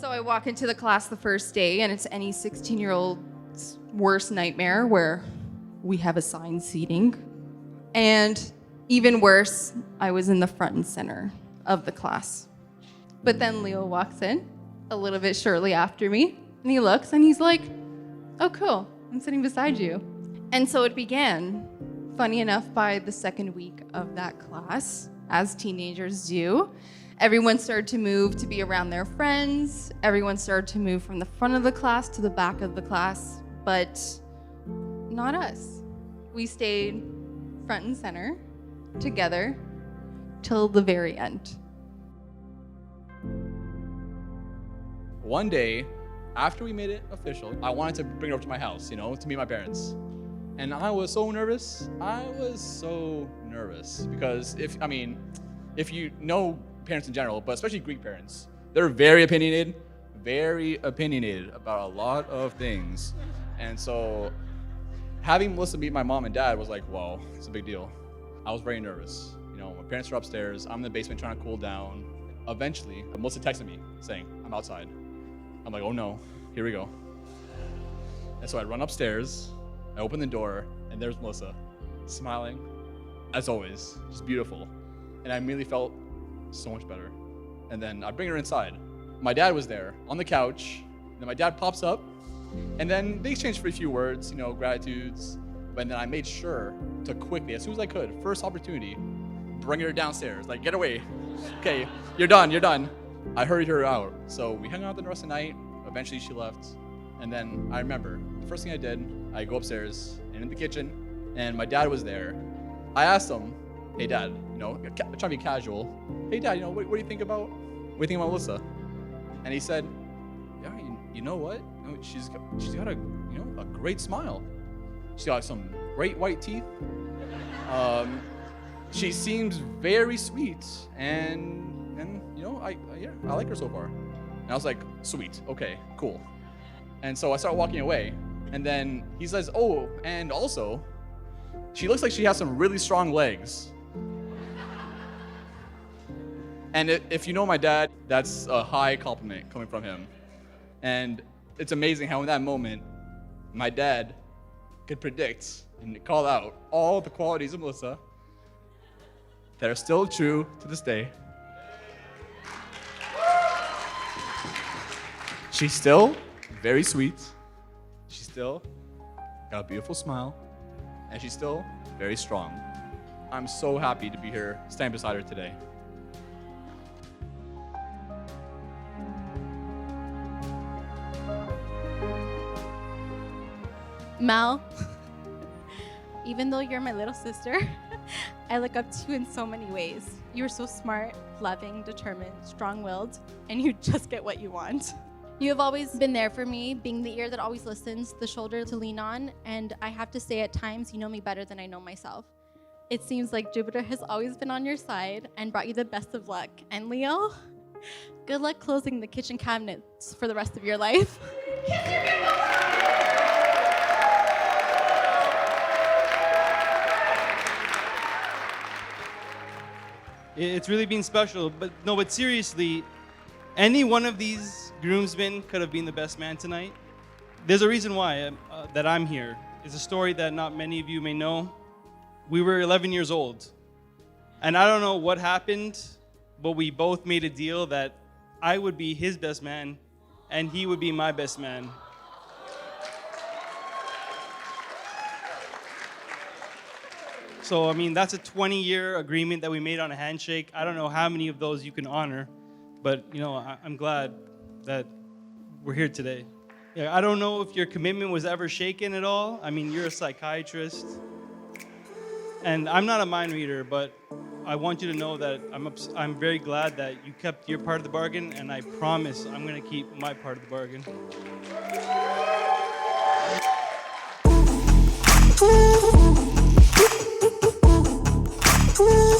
So I walk into the class the first day, and it's any 16-year-old's worst nightmare where we have assigned seating. And even worse, I was in the front and center of the class. But then Leo walks in a little bit shortly after me, and he looks and he's like, "Oh, cool, I'm sitting beside you." And so it began. Funny enough, by the second week of that class, as teenagers do, everyone started to move to be around their friends. Everyone started to move from the front of the class to the back of the class, but not us. We stayed front and center together till the very end. One day, after we made it official, I wanted to bring her up to my house, to meet my parents. And I was so nervous. Because if you know parents in general, but especially Greek parents, they're very opinionated about a lot of things. And so having Melissa meet my mom and dad was like, wow, it's a big deal. I was very nervous. My parents are upstairs. I'm in the basement trying to cool down. Eventually, Melissa texted me saying, "I'm outside." I'm like, oh no, here we go. And so I run upstairs, I open the door, and there's Melissa, smiling, as always, just beautiful. And I immediately felt so much better. And then I bring her inside. My dad was there on the couch, and then my dad pops up, and then they exchanged for a few words, gratitudes. But then I made sure to quickly, as soon as I could, first opportunity, bring her downstairs, like, get away. Okay, you're done. I hurried her out. So we hung out the rest of the night. Eventually she left. And then I remember, the first thing I did, I go upstairs and in the kitchen, and my dad was there. I asked him, "Hey Dad, trying to be casual. Hey Dad, what do you think about Melissa?" And he said, "Yeah, you know what? She's got a great smile. She's got some great white teeth. She seems very sweet, and I like her so far." And I was like, "Sweet, okay, cool." And so I started walking away, and then he says, "Oh, and also, she looks like she has some really strong legs." And if you know my dad, that's a high compliment coming from him. And it's amazing how in that moment, my dad could predict and call out all the qualities of Melissa that are still true to this day. She's still very sweet. She's still got a beautiful smile. And she's still very strong. I'm so happy to be here, standing beside her today. Mel, even though you're my little sister, I look up to you in so many ways. You're so smart, loving, determined, strong-willed, and you just get what you want. You have always been there for me, being the ear that always listens, the shoulder to lean on, and I have to say at times you know me better than I know myself. It seems like Jupiter has always been on your side and brought you the best of luck. And Leo, good luck closing the kitchen cabinets for the rest of your life. It's really been special, but seriously, any one of these groomsmen could have been the best man tonight. There's a reason why that I'm here. It's a story that not many of you may know. We were 11 years old, and I don't know what happened, but we both made a deal that I would be his best man, and he would be my best man. So, that's a 20-year agreement that we made on a handshake. I don't know how many of those you can honor, but, I'm glad that we're here today. Yeah, I don't know if your commitment was ever shaken at all. You're a psychiatrist, and I'm not a mind reader, but I want you to know that I'm very glad that you kept your part of the bargain, and I promise I'm going to keep my part of the bargain. Ooh.